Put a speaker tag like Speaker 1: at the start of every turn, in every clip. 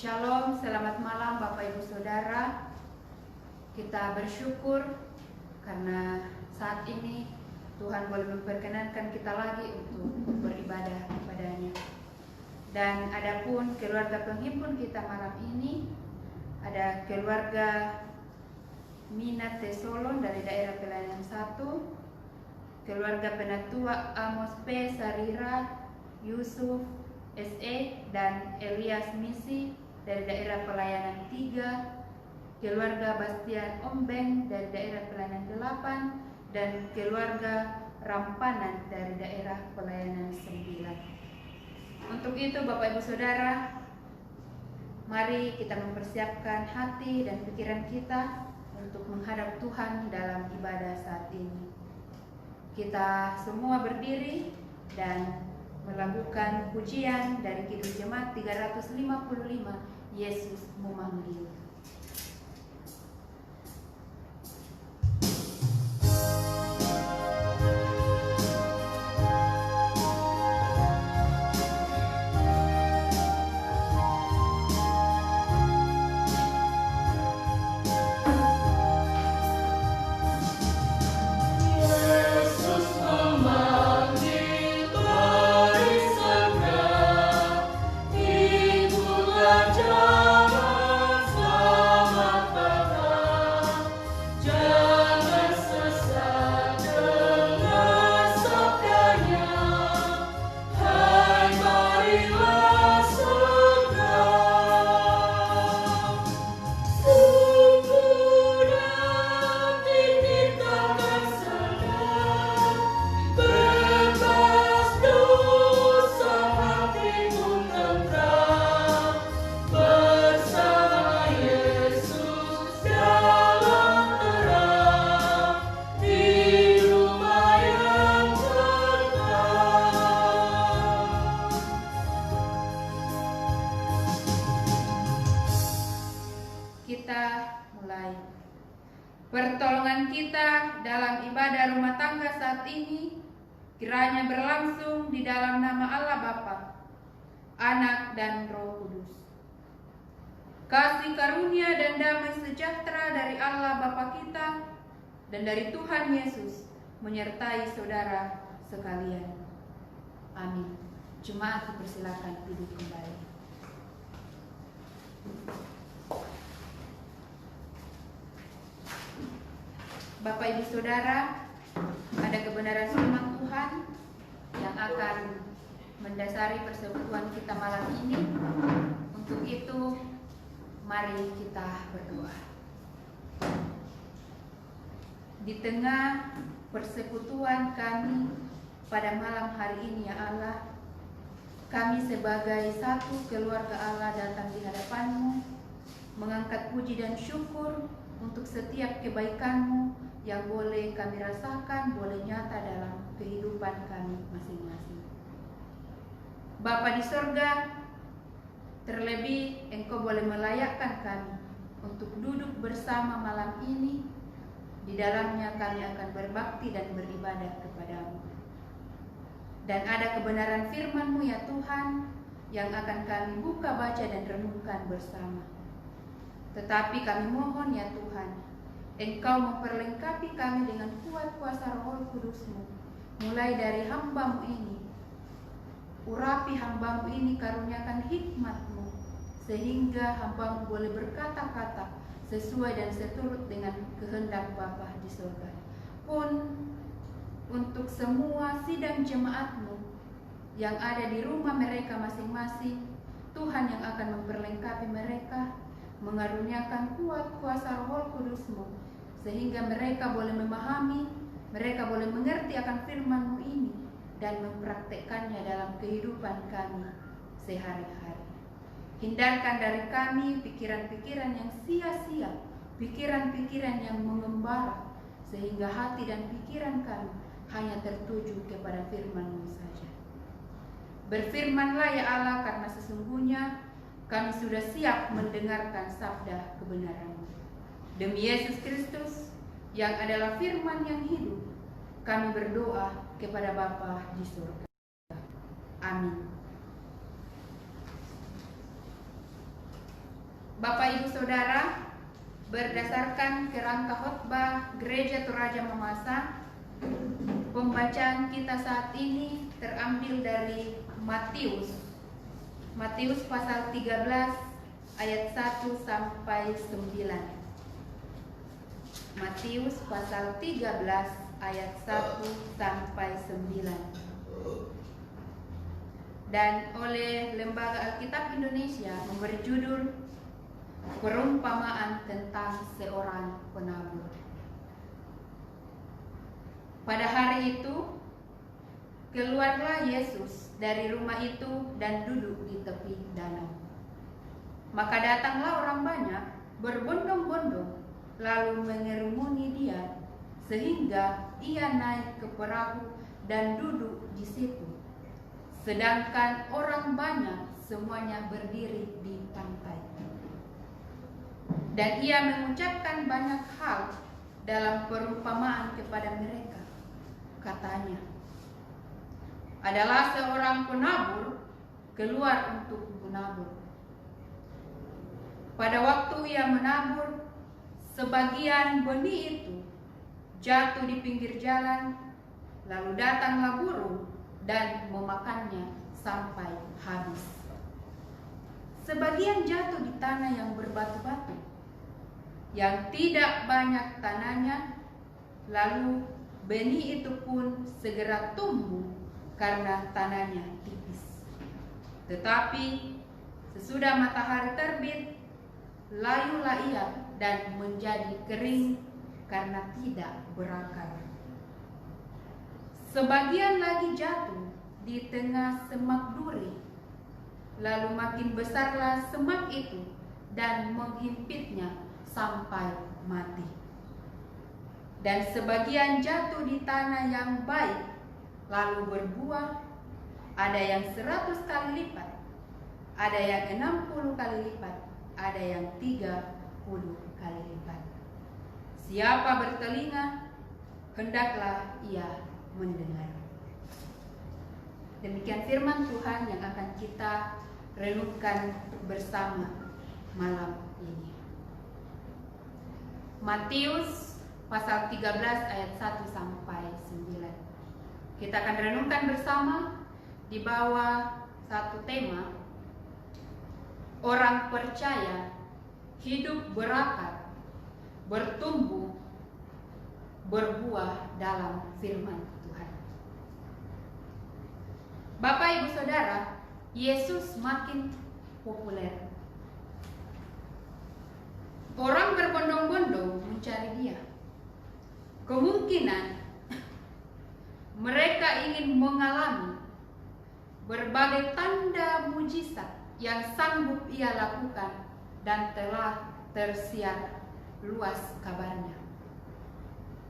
Speaker 1: Shalom, selamat malam Bapak Ibu Saudara. Kita bersyukur karena saat ini Tuhan boleh memperkenankan kita lagi untuk beribadah kepada-Nya. Dan adapun keluarga penghimpun kita malam ini, ada keluarga Minat Tesolon dari daerah Pelayanan 1, keluarga Penatua Amos P. Sarira, Yusuf SE dan Elias Misi dari daerah Pelayanan 3, keluarga Bastian Ombeng dari daerah Pelayanan 8, dan keluarga Rampanan dari daerah Pelayanan 9. Untuk itu Bapak Ibu Saudara, mari kita mempersiapkan hati dan pikiran kita untuk menghadap Tuhan dalam ibadah saat ini. Kita semua berdiri dan melakukan pujian dari Kidung Jemaat 355, Yesus Memanggil. Pertolongan kita dalam ibadah rumah tangga saat ini kiranya berlangsung di dalam nama Allah Bapa, Anak dan Roh Kudus. Kasih karunia dan damai sejahtera dari Allah Bapa kita dan dari Tuhan Yesus menyertai saudara sekalian. Amin. Jemaat dipersilakan duduk kembali. Bapak Ibu Saudara, ada kebenaran firman Tuhan yang akan mendasari persekutuan kita malam ini. Untuk itu, mari kita berdoa. Di tengah persekutuan kami pada malam hari ini, ya Allah, kami sebagai satu keluarga Allah datang di hadapan-Mu, mengangkat puji dan syukur untuk setiap kebaikan-Mu yang boleh kami rasakan, boleh nyata dalam kehidupan kami masing-masing. Bapa di sorga, terlebih Engkau boleh melayakkan kami untuk duduk bersama malam ini. Di dalamnya kami akan berbakti dan beribadah kepada-Mu. Dan ada kebenaran firman-Mu ya Tuhan, yang akan kami buka, baca dan renungkan bersama. Tetapi kami mohon ya Tuhan, Engkau memperlengkapi kami dengan kuat kuasa Roh Kudus-Mu, mulai dari hamba-Mu ini. Urapi hamba-Mu ini, karuniakan hikmat-Mu, sehingga hamba-Mu boleh berkata-kata sesuai dan seturut dengan kehendak Bapa di surga. Pun untuk semua sidang jemaat-Mu yang ada di rumah mereka masing-masing, Tuhan yang akan memperlengkapi mereka, mengaruniakan kuat kuasa Roh Kudus-Mu, sehingga mereka boleh memahami, mereka boleh mengerti akan firman-Mu ini dan mempraktekkannya dalam kehidupan kami sehari-hari. Hindarkan dari kami pikiran-pikiran yang sia-sia, pikiran-pikiran yang mengembara, sehingga hati dan pikiran kami hanya tertuju kepada firman-Mu saja. Berfirmanlah ya Allah, karena sesungguhnya kami sudah siap mendengarkan sabda kebenaran-Mu. Demi Yesus Kristus yang adalah firman yang hidup, kami berdoa kepada Bapa di surga. Amin. Bapak Ibu Saudara, berdasarkan kerangka khotbah Gereja Toraja Mamasa, pembacaan kita saat ini terambil dari Matius pasal 13 ayat 1 sampai 9. Matius pasal 13 ayat 1 sampai 9. Dan oleh Lembaga Alkitab Indonesia memberi judul Perumpamaan tentang seorang penabur. Pada hari itu, keluarlah Yesus dari rumah itu dan duduk di tepi danau. Maka datanglah orang banyak berbondong-bondong lalu mengerumuni dia, sehingga ia naik ke perahu dan duduk di situ. Sedangkan orang banyak semuanya berdiri di pantai. Dan ia mengucapkan banyak hal dalam perumpamaan kepada mereka. Katanya, adalah seorang penabur keluar untuk menabur. Pada waktu ia menabur, sebagian benih itu jatuh di pinggir jalan, lalu datanglah burung dan memakannya sampai habis. Sebagian jatuh di tanah yang berbatu-batu, yang tidak banyak tanahnya, lalu benih itu pun segera tumbuh karena tanahnya tipis. Tetapi sesudah matahari terbit, layulah ia dan menjadi kering karena tidak berakar. Sebagian lagi jatuh di tengah semak duri, lalu makin besarlah semak itu dan menghimpitnya sampai mati. Dan sebagian jatuh di tanah yang baik, lalu berbuah, ada yang 100 kali lipat, ada yang 60 kali lipat, ada yang 30 kali lipat. Siapa bertelinga, hendaklah ia mendengar. Demikian firman Tuhan yang akan kita renungkan bersama malam ini. Matius pasal 13 ayat 1 sampai 9. Kita akan renungkan bersama di bawah satu tema, orang percaya hidup berakar, bertumbuh, berbuah dalam firman Tuhan. Bapak Ibu Saudara, Yesus makin populer. Orang berbondong-bondong mencari dia. Kemungkinan mereka ingin mengalami berbagai tanda mujizat yang sanggup ia lakukan dan telah tersiar luas kabarnya.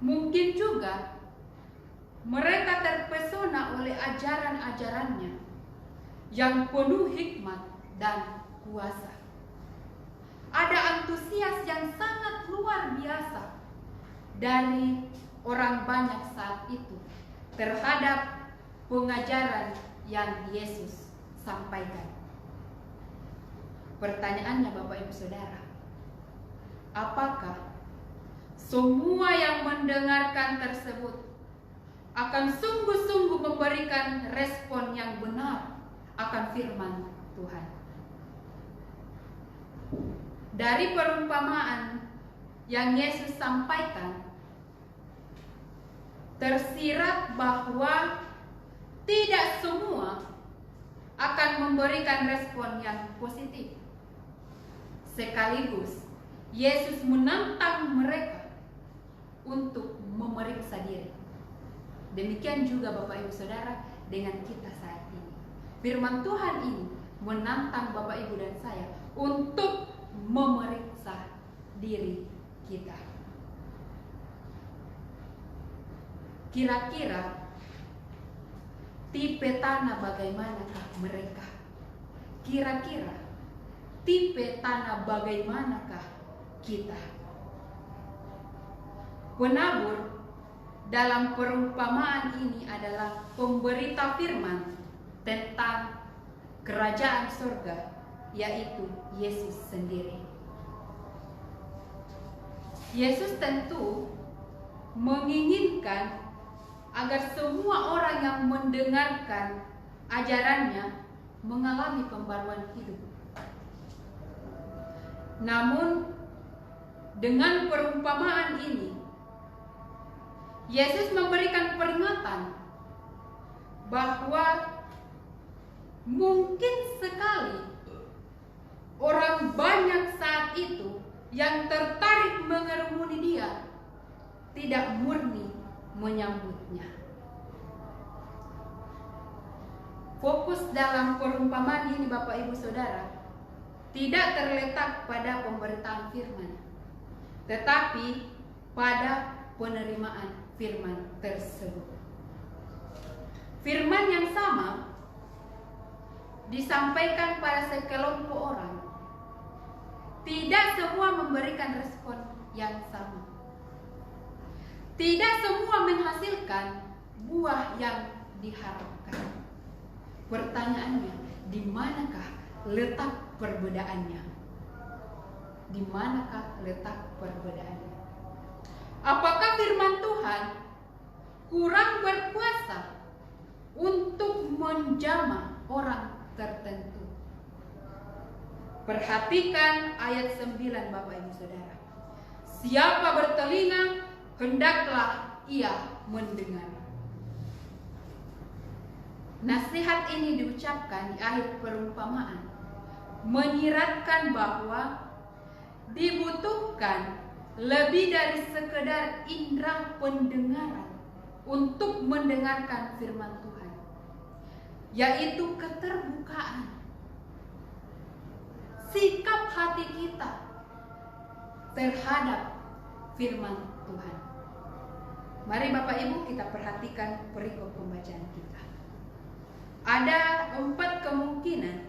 Speaker 1: Mungkin juga mereka terpesona oleh ajaran-ajarannya yang penuh hikmat dan kuasa. Ada antusias yang sangat luar biasa dari orang banyak saat itu terhadap pengajaran yang Yesus sampaikan. Pertanyaannya Bapak Ibu Saudara, apakah semua yang mendengarkan tersebut akan sungguh-sungguh memberikan respon yang benar akan firman Tuhan? Dari perumpamaan yang Yesus sampaikan, tersirat bahwa tidak semua akan memberikan respon yang positif. Sekaligus Yesus menantang mereka untuk memeriksa diri. Demikian juga Bapak Ibu Saudara dengan kita saat ini. Firman Tuhan ini menantang Bapak Ibu dan saya untuk memeriksa diri kita. Kira-kira tipe tanah bagaimanakah mereka? Kira-kira tipe tanah bagaimanakah kita? Penabur dalam perumpamaan ini adalah pemberita firman tentang kerajaan surga, yaitu Yesus sendiri. Yesus tentu menginginkan agar semua orang yang mendengarkan ajarannya mengalami pembaruan hidup. Namun dengan perumpamaan ini, Yesus memberikan peringatan bahwa mungkin sekali orang banyak saat itu yang tertarik mengerumuni dia tidak murni menyambutnya. Fokus dalam perumpamaan ini Bapak Ibu Saudara tidak terletak pada pemberitaan firman, tetapi pada penerimaan firman tersebut. Firman yang sama disampaikan pada sekelompok orang. Tidak semua memberikan respon yang sama. Tidak semua menghasilkan buah yang diharapkan. Pertanyaannya, di manakah letak perbedaannya? Di manakah letak perbedaannya? Apakah firman Tuhan kurang berkuasa untuk menjamah orang tertentu? Perhatikan ayat 9 Bapak Ibu Saudara. Siapa bertelinga, hendaklah ia mendengar. Nasihat ini diucapkan di akhir perumpamaan, menyiratkan bahwa dibutuhkan lebih dari sekedar indera pendengaran untuk mendengarkan firman Tuhan, yaitu keterbukaan sikap hati kita terhadap firman Tuhan. Mari Bapak Ibu kita perhatikan perikop pembacaan kita. Ada 4 kemungkinan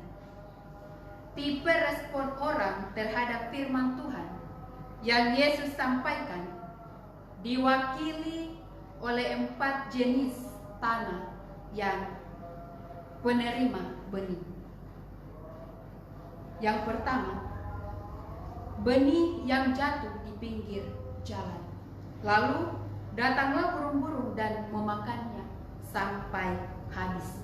Speaker 1: tipe respon orang terhadap firman Tuhan yang Yesus sampaikan, diwakili oleh 4 jenis tanah yang penerima benih. Yang pertama, benih yang jatuh di pinggir jalan. Lalu datanglah burung-burung dan memakannya sampai habis.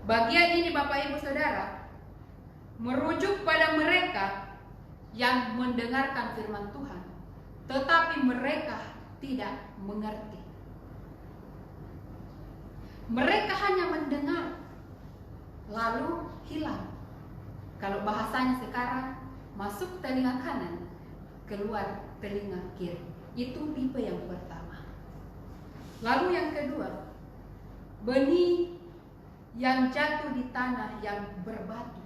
Speaker 1: Bagian ini Bapak Ibu Saudara merujuk pada mereka yang mendengarkan firman Tuhan, tetapi mereka tidak mengerti. Mereka hanya mendengar lalu hilang. Kalau bahasanya sekarang, masuk telinga kanan, keluar telinga kiri. Itu tipe yang pertama. Lalu yang kedua, benih yang jatuh di tanah yang berbatu,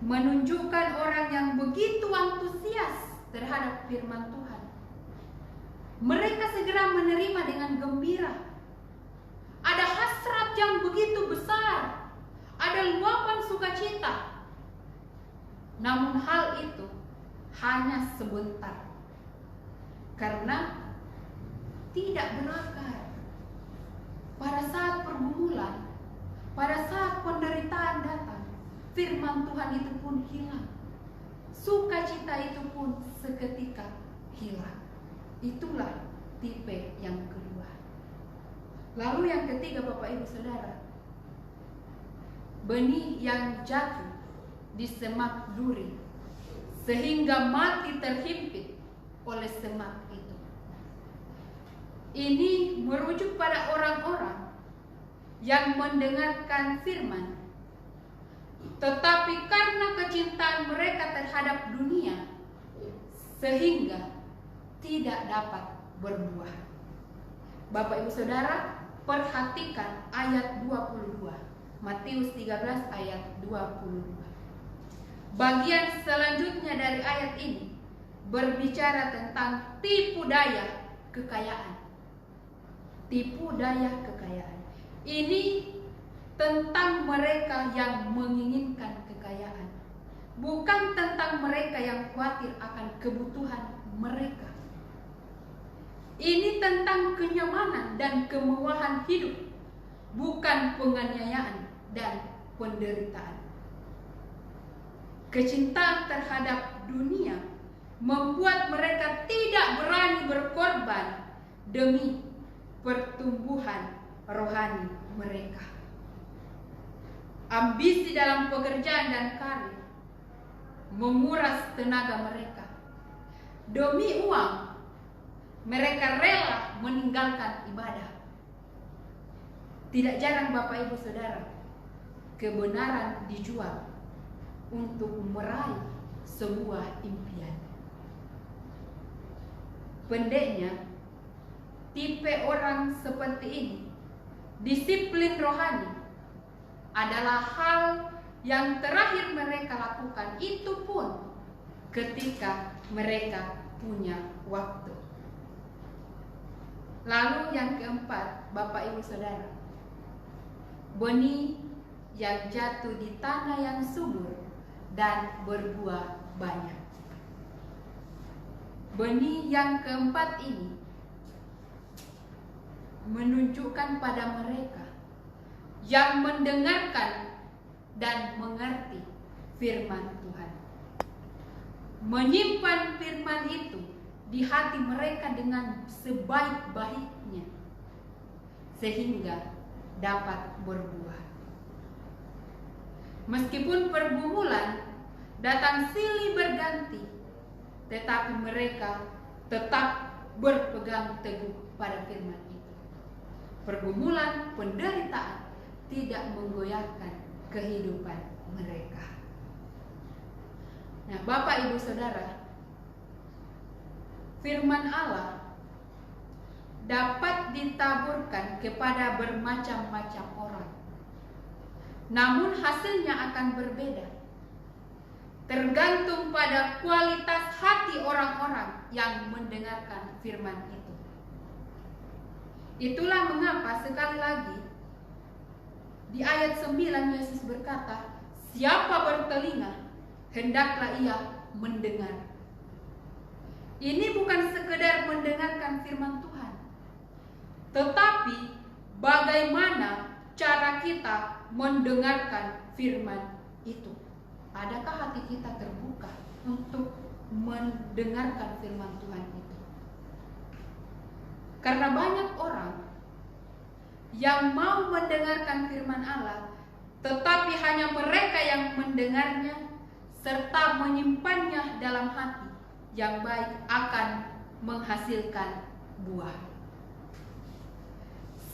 Speaker 1: menunjukkan orang yang begitu antusias terhadap firman Tuhan. Mereka segera menerima dengan gembira. Ada hasrat yang begitu besar, ada luapan sukacita. Namun hal itu hanya sebentar, karena tidak berakar. Pada saat pergumulan, pada saat penderitaan datang, firman Tuhan itu pun hilang. Sukacita itu pun seketika hilang. Itulah tipe yang kedua. Lalu yang ketiga Bapak Ibu Saudara, benih yang jatuh di semak duri sehingga mati terhimpit oleh semak itu. Ini merujuk pada orang-orang yang mendengarkan firman, tetapi karena kecintaan mereka terhadap dunia sehingga tidak dapat berbuah. Bapak Ibu Saudara, perhatikan ayat 22. Matius 13 ayat 22. Bagian selanjutnya dari ayat ini berbicara tentang tipu daya kekayaan. Tipu daya kekayaan. Ini tentang mereka yang menginginkan kekayaan, bukan tentang mereka yang khawatir akan kebutuhan mereka. Ini tentang kenyamanan dan kemewahan hidup, bukan penganiayaan dan penderitaan. Kecintaan terhadap dunia membuat mereka tidak berani berkorban demi pertumbuhan rohani mereka. Ambisi dalam pekerjaan dan karir menguras tenaga mereka. Demi uang, mereka rela meninggalkan ibadah. Tidak jarang Bapak Ibu Saudara, kebenaran dijual untuk meraih sebuah impian. Pendeknya, tipe orang seperti ini, disiplin rohani adalah hal yang terakhir mereka lakukan, itu pun ketika mereka punya waktu. Lalu yang keempat, Bapak Ibu Saudara, benih yang jatuh di tanah yang subur dan berbuah banyak. Benih yang keempat ini menunjukkan pada mereka yang mendengarkan dan mengerti firman Tuhan, menyimpan firman itu di hati mereka dengan sebaik-baiknya sehingga dapat berbuah. Meskipun pergumulan datang silih berganti, tetapi mereka tetap berpegang teguh pada firman itu. Pergumulan, penderitaan tidak menggoyahkan kehidupan mereka. Nah, Bapak Ibu Saudara, firman Allah dapat ditaburkan kepada bermacam-macam orang, namun hasilnya akan berbeda, tergantung pada kualitas hati orang-orang yang mendengarkan firman itu. Itulah mengapa sekali lagi di ayat 9 Yesus berkata, siapa bertelinga, hendaklah ia mendengar. Ini bukan sekedar mendengarkan firman Tuhan, tetapi bagaimana cara kita mendengarkan firman itu. Adakah hati kita terbuka untuk mendengarkan firman Tuhan itu? Karena banyak orang yang mau mendengarkan firman Allah, tetapi hanya mereka yang mendengarnya serta menyimpannya dalam hati yang baik akan menghasilkan buah.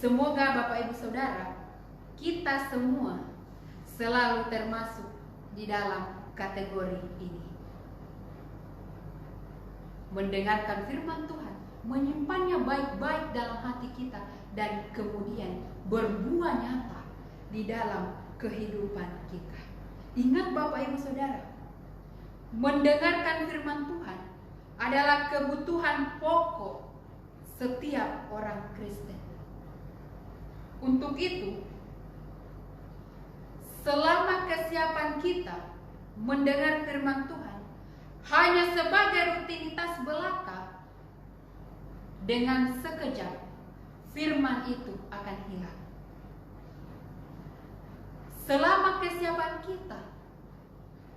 Speaker 1: Semoga Bapak Ibu Saudara, kita semua selalu termasuk di dalam kategori ini. Mendengarkan firman Tuhan, menyimpannya baik-baik dalam hati kita, dan kemudian berbuah nyata di dalam kehidupan kita. Ingat Bapak Ibu Saudara, mendengarkan firman Tuhan adalah kebutuhan pokok setiap orang Kristen. Untuk itu, selama kesiapan kita mendengar firman Tuhan hanya sebagai rutinitas belaka, dengan sekejap firman itu akan hilang. Selama kesiapan kita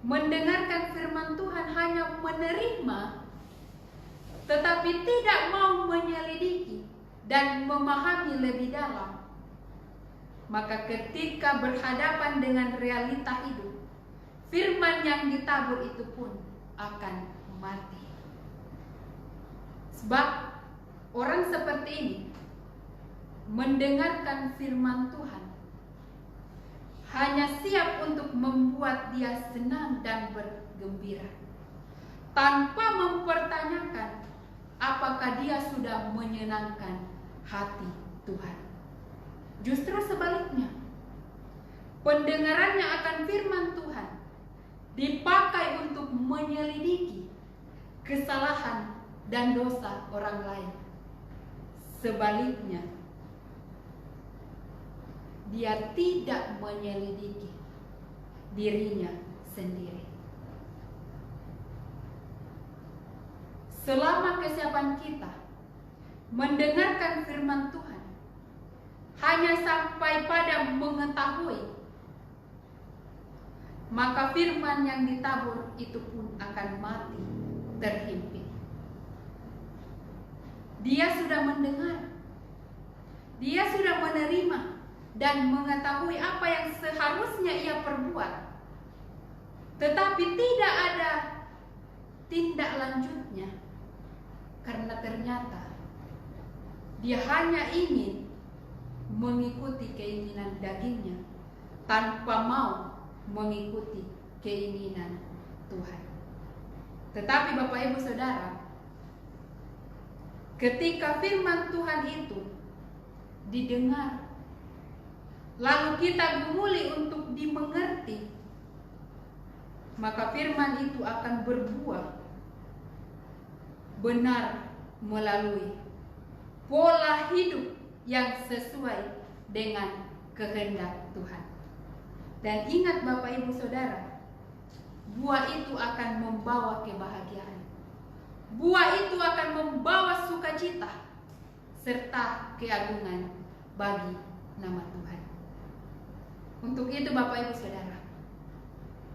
Speaker 1: mendengarkan firman Tuhan hanya menerima, tetapi tidak mau menyelidiki dan memahami lebih dalam, maka ketika berhadapan dengan realita hidup, firman yang ditabur itu pun akan mati. Sebab orang seperti ini mendengarkan firman Tuhan hanya siap untuk membuat dia senang dan bergembira, tanpa mempertanyakan apakah dia sudah menyenangkan hati Tuhan. Justru sebaliknya, pendengarannya akan firman Tuhan dipakai untuk menyelidiki kesalahan dan dosa orang lain. Sebaliknya, dia tidak menyelidiki dirinya sendiri. Selama kesiapan kita mendengarkan firman Tuhan hanya sampai pada mengetahui, maka firman yang ditabur itu pun akan mati terhimpit. Dia sudah mendengar, dia sudah menerima dan mengetahui apa yang seharusnya ia perbuat, tetapi tidak ada tindak lanjutnya, karena ternyata dia hanya ingin mengikuti keinginan dagingnya tanpa mau mengikuti keinginan Tuhan. Tetapi Bapak Ibu Saudara, ketika firman Tuhan itu didengar, lalu kita gumuli untuk dimengerti, maka firman itu akan berbuah benar melalui pola hidup yang sesuai dengan kehendak Tuhan. Dan ingat Bapak Ibu Saudara, buah itu akan membawa kebahagiaan. Buah itu akan membawa sukacita serta keagungan bagi nama Tuhan. Untuk itu Bapak Ibu Saudara,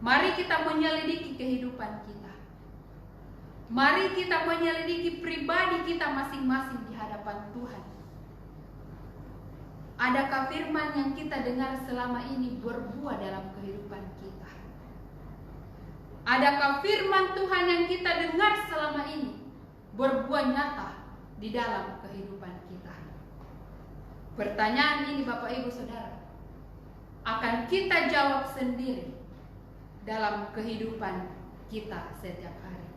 Speaker 1: mari kita menyelidiki kehidupan kita. Mari kita menyelidiki pribadi kita masing-masing di hadapan Tuhan. Adakah firman yang kita dengar selama ini berbuah dalam kehidupan kita? Adakah firman Tuhan yang kita dengar selama ini berbuah nyata di dalam kehidupan kita? Pertanyaan ini Bapak Ibu Saudara akan kita jawab sendiri dalam kehidupan kita setiap hari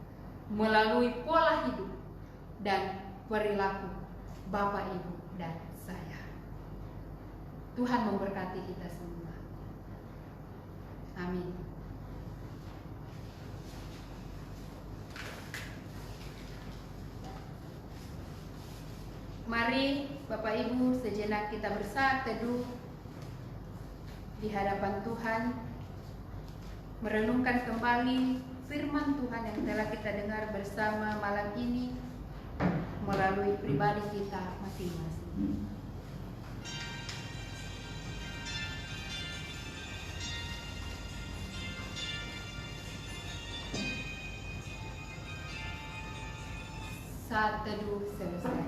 Speaker 1: melalui pola hidup dan perilaku Bapak Ibu dan saya. Tuhan memberkati kita semua. Amin. Mari Bapak Ibu sejenak kita bersaat teduh di hadapan Tuhan, merenungkan kembali firman Tuhan yang telah kita dengar bersama malam ini melalui pribadi kita masing-masing. Saat teduh selesai.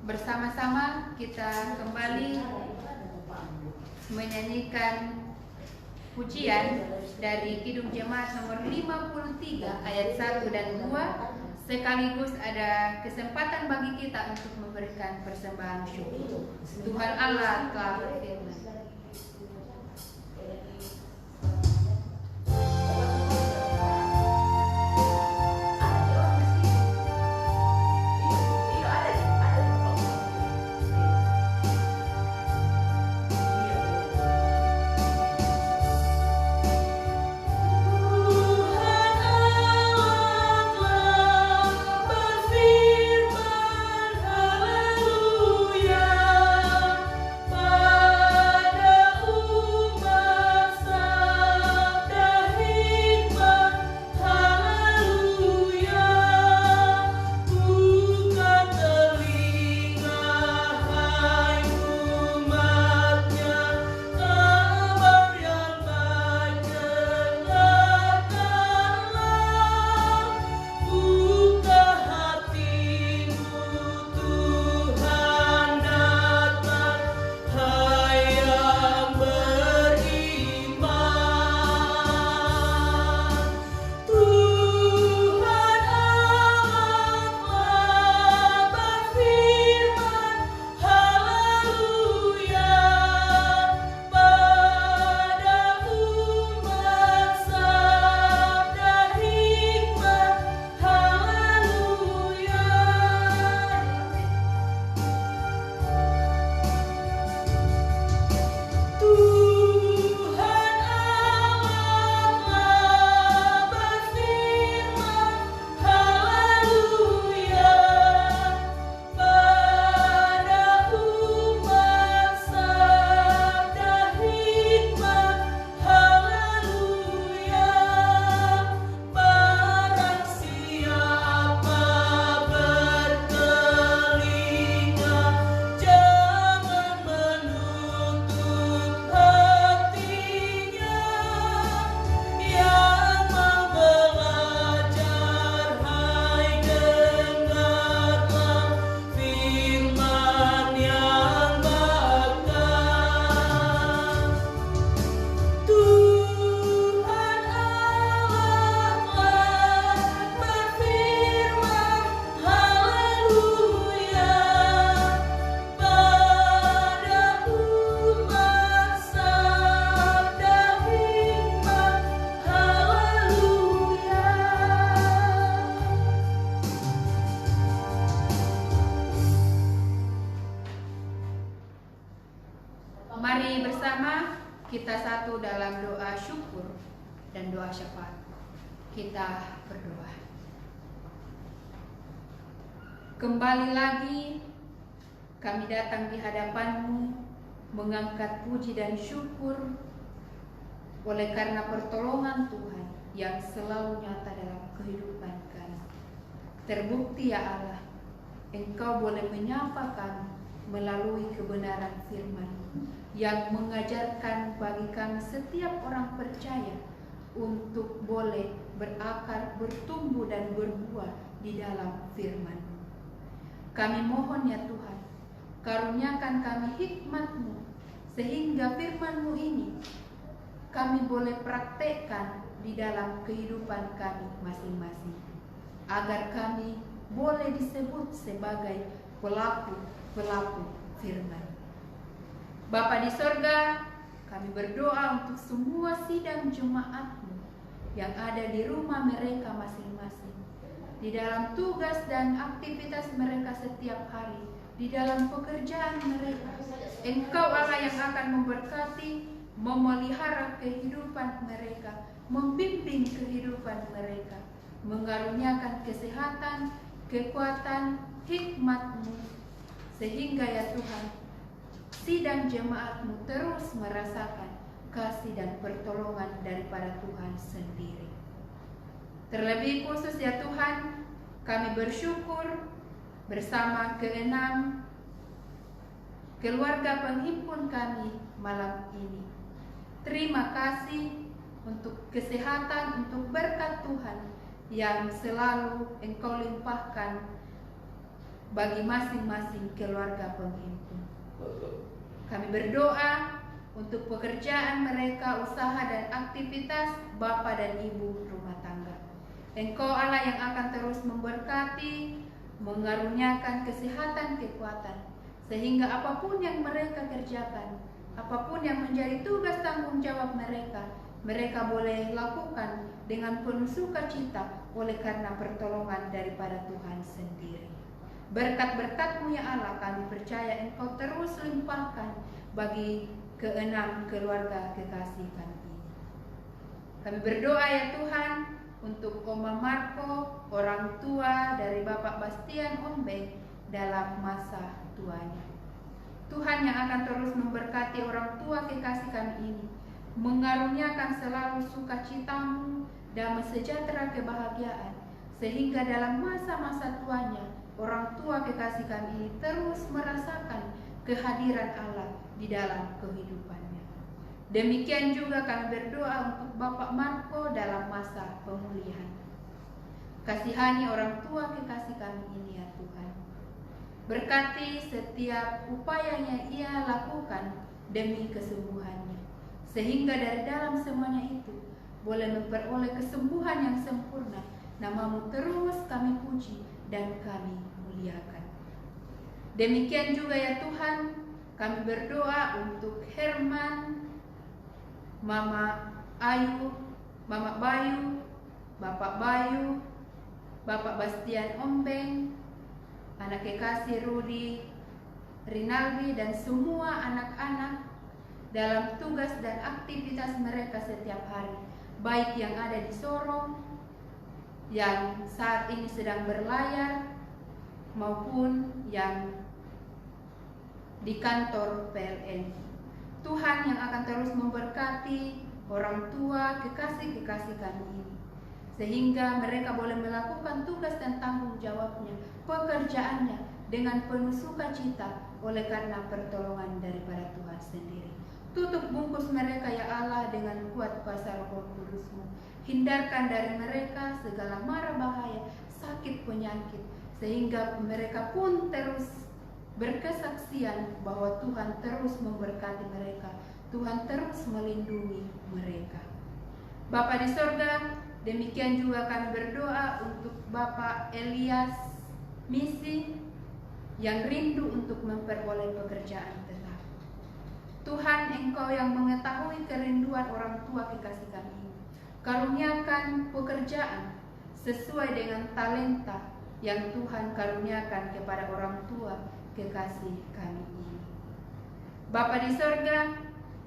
Speaker 1: Bersama-sama kita kembali menyanyikan pujian dari Kidung Jemaat nomor 53 ayat 1 dan 2. Sekaligus ada kesempatan bagi kita untuk memberikan persembahan syukur. Tuhan Allah telah berfirman.
Speaker 2: Haleluya.
Speaker 1: Mari bersama kita satu dalam doa syukur dan doa syafaat. Kita berdoa. Kembali lagi kami datang di hadapan-Mu mengangkat puji dan syukur oleh karena pertolongan Tuhan yang selalu nyata dalam kehidupan kami. Terbukti ya Allah, Engkau boleh menyapa kami melalui kebenaran firman-Mu yang mengajarkan bagi kami setiap orang percaya untuk boleh berakar, bertumbuh dan berbuah di dalam firman-Mu. Kami mohon ya Tuhan, karuniakan kami hikmat-Mu sehingga firman-Mu ini kami boleh praktekkan di dalam kehidupan kami masing-masing, agar kami boleh disebut sebagai pelaku firman. Bapa di sorga, kami berdoa untuk semua sidang jemaat-Mu yang ada di rumah mereka masing-masing, di dalam tugas dan aktivitas mereka setiap hari, di dalam pekerjaan mereka. Engkau Allah yang akan memberkati, memelihara kehidupan mereka, membimbing kehidupan mereka, mengaruniakan kesehatan, kekuatan, hikmat-Mu, sehingga ya Tuhan, sidang jemaat-Mu terus merasakan kasih dan pertolongan daripada Tuhan sendiri. Terlebih khusus ya Tuhan, kami bersyukur bersama keenam keluarga penghimpun kami malam ini. Terima kasih untuk kesehatan, untuk berkat Tuhan yang selalu Engkau limpahkan bagi masing-masing keluarga penghimpun. Kami berdoa untuk pekerjaan mereka, usaha dan aktivitas bapa dan ibu rumah tangga. Engkau Allah yang akan terus memberkati, mengaruniakan kesehatan, kekuatan, sehingga apapun yang mereka kerjakan, apapun yang menjadi tugas tanggung jawab mereka, mereka boleh lakukan dengan penuh sukacita oleh karena pertolongan daripada Tuhan sendiri. Berkat-berkat-Mu ya Allah, kami percaya Engkau terus limpahkan bagi keenam keluarga kekasih kami ini. Kami berdoa ya Tuhan untuk Oma Marco, orang tua dari Bapak Bastian Ombeng dalam masa tuanya. Tuhan yang akan terus memberkati orang tua kekasih kami ini, mengaruniakan selalu sukacita-Mu, damai sejahtera, kebahagiaan, sehingga dalam masa-masa tuanya orang tua kekasih kami ini terus merasakan kehadiran Allah di dalam kehidupannya. Demikian juga kami berdoa untuk Bapak Marco dalam masa pemulihan. Kasihani orang tua kekasih kami ini ya Tuhan. Berkati setiap upayanya ia lakukan demi kesembuhannya, sehingga dari dalam semuanya itu boleh memperoleh kesembuhan yang sempurna. Nama-Mu terus kami puji dan kami muliakan. Demikian juga ya Tuhan, kami berdoa untuk Herman, Mama Ayu, Mama Bayu, Bapak Bayu, Bapak Bastian Ombeng, anak kekasih Rudi, Rinaldi, dan semua anak-anak dalam tugas dan aktivitas mereka setiap hari, baik yang ada di Sorong, yang saat ini sedang berlayar, maupun yang di kantor PLN. Tuhan yang akan terus memberkati orang tua kekasih-kekasih kami ini, sehingga mereka boleh melakukan tugas dan tanggung jawabnya, pekerjaannya dengan penuh sukacita oleh karena pertolongan daripada Tuhan sendiri. Tutup bungkus mereka ya Allah dengan kuat kuasa Roh Kudus-Mu. Hindarkan dari mereka segala mara bahaya, sakit, penyakit, sehingga mereka pun terus berkesaksian bahwa Tuhan terus memberkati mereka, Tuhan terus melindungi mereka. Bapa di sorga, demikian juga kami berdoa untuk Bapak Elias Misi yang rindu untuk memperoleh pekerjaan tetap. Tuhan, Engkau yang mengetahui kerinduan orang tua kekasih kami ini, karuniakan pekerjaan sesuai dengan talenta yang Tuhan karuniakan kepada orang tua kekasih kami ini. Bapa di sorga,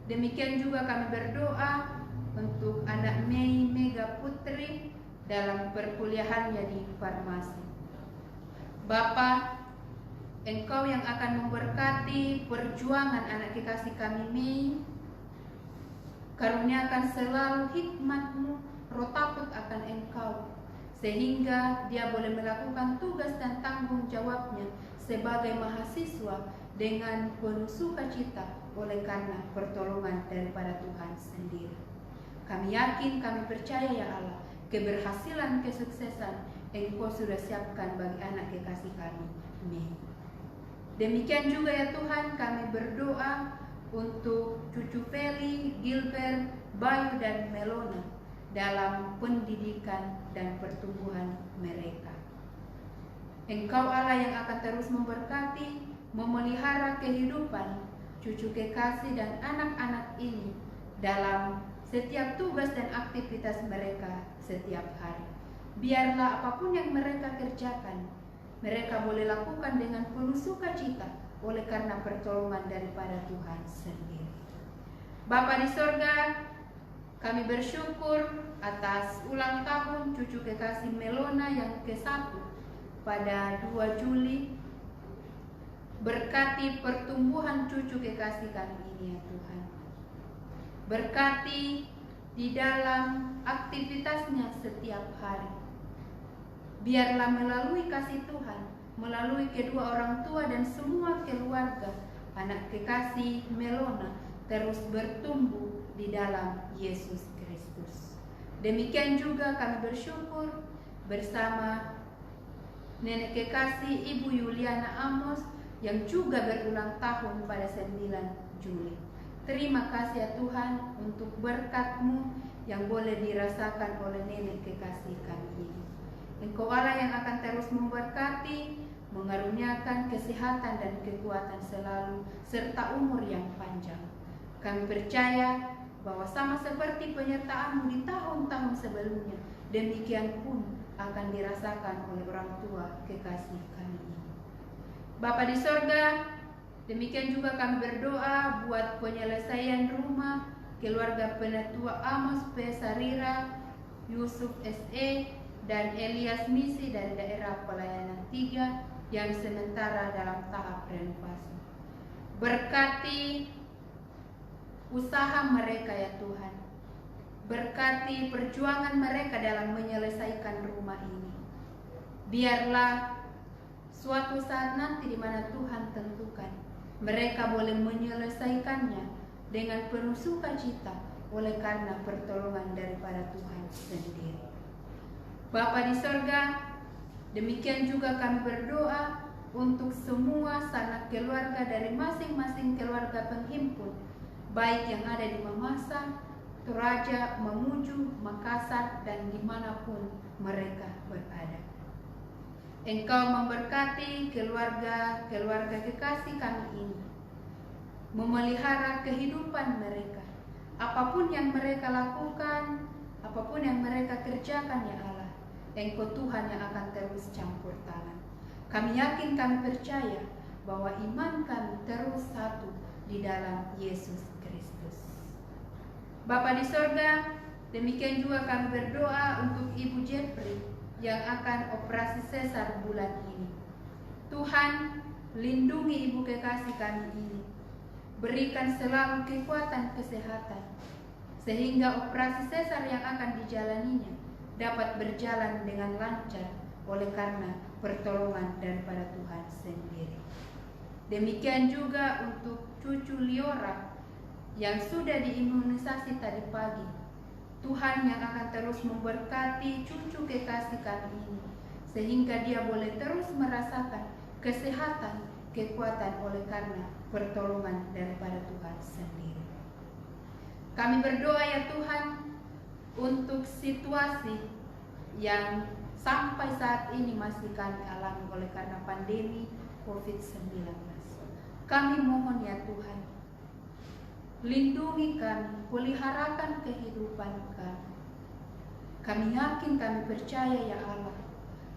Speaker 1: demikian juga kami berdoa untuk anak Mei Mega Putri dalam perkuliahannya di farmasi. Bapa, Engkau yang akan memberkati perjuangan anak kekasih kami Mei, karuniakan selalu hikmat-Mu, roh takut akan Engkau, sehingga dia boleh melakukan tugas dan tanggung jawabnya sebagai mahasiswa dengan penuh sukacita oleh karena pertolongan daripada Tuhan sendiri. Kami yakin, kami percaya ya Allah, keberhasilan, kesuksesan Engkau sudah siapkan bagi anak kekasih kami Mei. Demikian juga ya Tuhan, kami berdoa untuk cucu Feli, Gilbert, Bayu dan Melona dalam pendidikan dan pertumbuhan mereka. Engkau Allah yang akan terus memberkati, memelihara kehidupan cucu kekasih dan anak-anak ini dalam setiap tugas dan aktivitas mereka setiap hari. Biarlah apapun yang mereka kerjakan, mereka boleh lakukan dengan penuh sukacita oleh karena pertolongan daripada Tuhan sendiri. Bapa di sorga, kami bersyukur atas ulang tahun cucu kekasih Melona yang ke-1 pada 2 Juli. Berkati pertumbuhan cucu kekasih kami ini ya Tuhan. Berkati di dalam aktivitasnya setiap hari. Biarlah melalui kasih Tuhan, melalui kedua orang tua dan semua keluarga, anak kekasih Melona terus bertumbuh di dalam Yesus Kristus. Demikian juga kami bersyukur bersama nenek kekasih Ibu Yuliana Amos yang juga berulang tahun pada 9 Juli. Terima kasih ya Tuhan untuk berkat-Mu yang boleh dirasakan oleh nenek kekasih kami ini. Engkau Allah yang akan terus memberkati, mengaruniakan kesehatan dan kekuatan selalu, serta umur yang panjang. Kami percaya bahwa sama seperti penyertaan-Mu di tahun-tahun sebelumnya, demikian pun akan dirasakan oleh orang tua kekasih kami ini. Bapa di sorga, demikian juga kami berdoa buat penyelesaian rumah keluarga penatua Amos P. Sarira, Yusuf S.E., dan Elias Misi dari daerah pelayanan 3 yang sementara dalam tahap renovasi. Berkati usaha mereka ya Tuhan. Berkati perjuangan mereka dalam menyelesaikan rumah ini. Biarlah suatu saat nanti di mana Tuhan tentukan, mereka boleh menyelesaikannya dengan penuh sukacita oleh karena pertolongan daripada Tuhan sendiri. Bapa di sorga, demikian juga kami berdoa untuk semua sanak keluarga dari masing-masing keluarga penghimpun, baik yang ada di Mamasa, Toraja, Mamuju, Makassar, dan dimanapun mereka berada. Engkau memberkati keluarga-keluarga kekasih kami ini, memelihara kehidupan mereka. Apapun yang mereka lakukan, apapun yang mereka kerjakan ya Allah, Engkau Tuhan yang akan terus campur tangan. Kami yakin, kami percaya bahwa iman kami terus satu di dalam Yesus Kristus. Bapa di sorga, demikian juga kami berdoa untuk Ibu Jeffrey yang akan operasi sesar bulan ini. Tuhan, lindungi ibu kekasih kami ini. Berikan selalu kekuatan kesehatan, sehingga operasi sesar yang akan dijalaninya dapat berjalan dengan lancar oleh karena pertolongan daripada Tuhan sendiri. Demikian juga untuk cucu Liora yang sudah diimunisasi tadi pagi. Tuhan yang akan terus memberkati cucu kekasih kami ini, sehingga dia boleh terus merasakan kesehatan, kekuatan oleh karena pertolongan daripada Tuhan sendiri. Kami berdoa ya Tuhan untuk situasi yang sampai saat ini masih kami alami oleh karena pandemi COVID-19. Kami mohon ya Tuhan, lindungi kami, peliharakan kehidupan kami. Kami yakin, kami percaya ya Allah,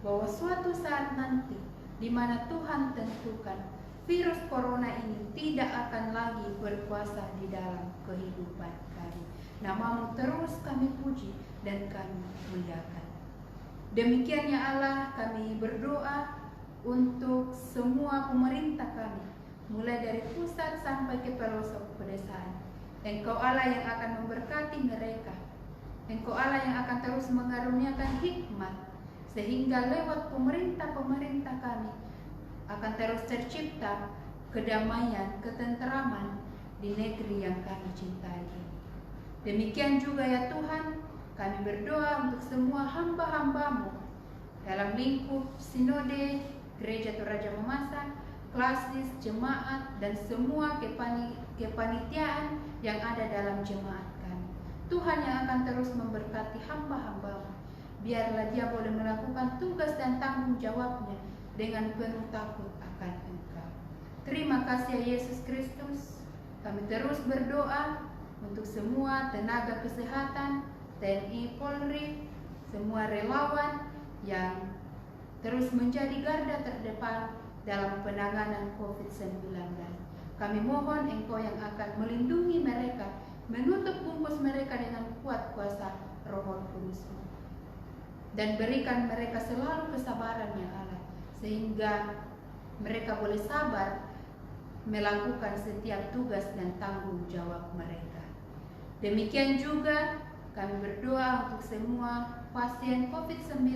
Speaker 1: bahwa suatu saat nanti di mana Tuhan tentukan, virus corona ini tidak akan lagi berkuasa di dalam kehidupan kami. Namamu terus kami puji dan kami muliakan. Demikian ya Allah, kami berdoa untuk semua pemerintah kami, mulai dari pusat sampai ke pelosok pedesaan. Engkau Allah yang akan memberkati mereka. Engkau Allah yang akan terus mengaruniakan hikmat, sehingga lewat pemerintah-pemerintah kami akan terus tercipta kedamaian, ketenteraman di negeri yang kami cintai. Demikian juga ya Tuhan, kami berdoa untuk semua hamba-hamba-Mu dalam lingkup sinode, gereja Toraja Mamasa, klasis, jemaat, dan semua kepanitiaan yang ada dalam jemaat kami. Tuhan yang akan terus memberkati hamba-hamba-Mu. Biarlah dia boleh melakukan tugas dan tanggung jawabnya dengan penuh takut akan Engkau. Terima kasih ya Yesus Kristus. Kami terus berdoa untuk semua tenaga kesehatan, TNI, Polri, semua relawan yang terus menjadi garda terdepan dalam penanganan COVID-19. Kami mohon Engkau yang akan melindungi mereka, menutup bungkus mereka dengan kuat kuasa Roh Kudus-Mu, dan berikan mereka selalu kesabaran ya Allah, sehingga mereka boleh sabar melakukan setiap tugas dan tanggung jawab mereka. Demikian juga kami berdoa untuk semua pasien COVID-19.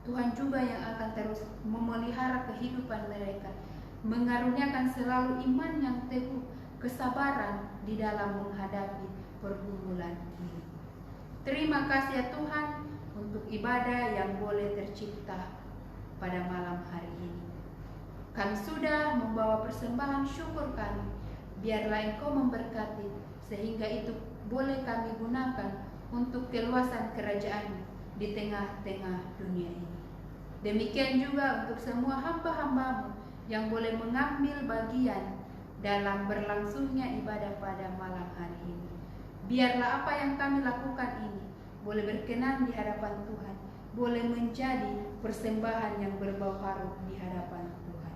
Speaker 1: Tuhan juga yang akan terus memelihara kehidupan mereka, mengaruniakan selalu iman yang teguh, kesabaran di dalam menghadapi pergumulan ini. Terima kasih ya Tuhan untuk ibadah yang boleh tercipta pada malam hari ini. Kami sudah membawa persembahan syukur kami. Biarlah Engkau memberkati, sehingga itu boleh kami gunakan untuk keluasan kerajaan di tengah-tengah dunia ini. Demikian juga untuk semua hamba-hamba-Mu yang boleh mengambil bagian dalam berlangsungnya ibadah pada malam hari ini. Biarlah apa yang kami lakukan ini boleh berkenan di hadapan Tuhan, boleh menjadi persembahan yang berbau harum di hadapan Tuhan.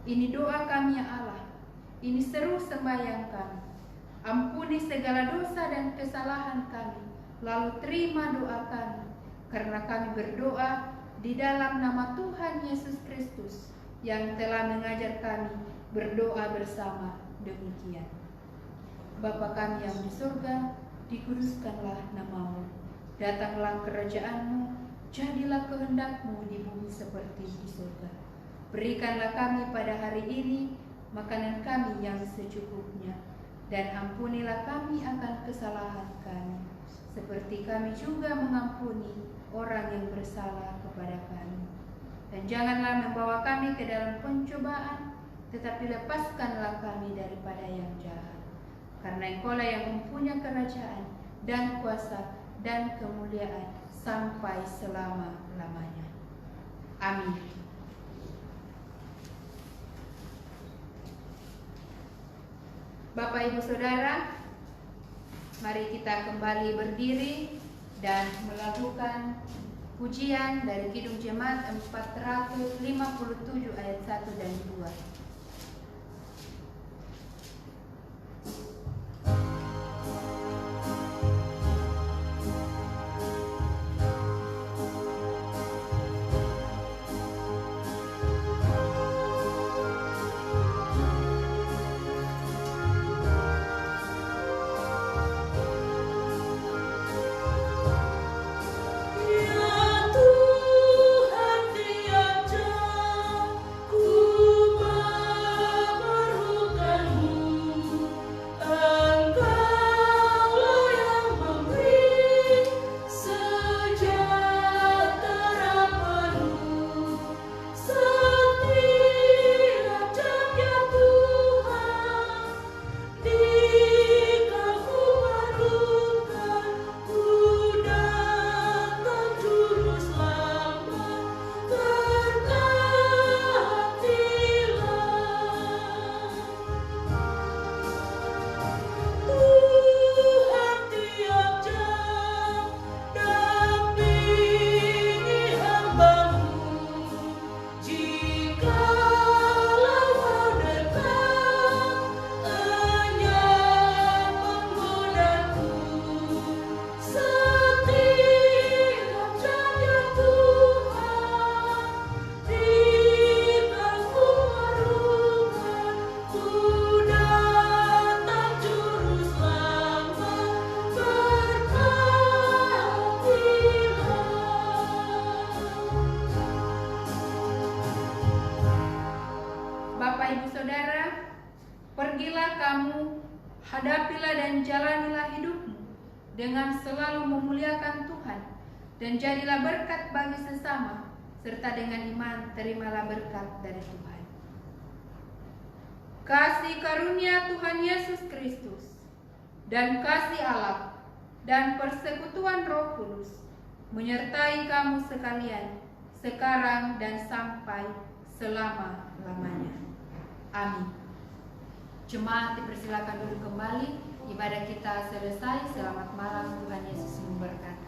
Speaker 1: Ini doa kami ya Allah, ini seru sembahyang kami. Ampuni segala dosa dan kesalahan kami, lalu terima doa kami, karena kami berdoa di dalam nama Tuhan Yesus Kristus yang telah mengajar kami berdoa bersama demikian. Bapa kami yang di surga, dikuduskanlah nama-Mu, datanglah kerajaan-Mu, jadilah kehendak-Mu di bumi seperti di surga. Berikanlah kami pada hari ini makanan kami yang secukupnya, dan ampunilah kami akan kesalahan kami, seperti kami juga mengampuni orang yang bersalah kepada kami. Dan janganlah membawa kami ke dalam pencobaan, tetapi lepaskanlah kami daripada yang jahat. Karena Engkau-lah yang mempunyai kerajaan dan kuasa dan kemuliaan sampai selama-lamanya. Amin. Bapak Ibu Saudara, mari kita kembali berdiri dan melakukan pujian dari Kidung Jemaat 457 ayat 1 dan 2.
Speaker 2: Tuhan tiap jam ku
Speaker 1: Bapak Ibu Saudara, pergilah kamu, hadapilah dan jalanilah hidupmu dengan selalu memuliakan Tuhan, dan jadilah berkat bagi sesama, serta dengan iman terimalah berkat dari Tuhan. Kasih karunia Tuhan Yesus Kristus dan kasih Allah dan persekutuan Roh Kudus menyertai kamu sekalian sekarang dan sampai selama-lamanya. Amin. Jemaat dipersilakan duduk kembali. Ibadah kita selesai. Selamat malam. Tuhan Yesus memberkati.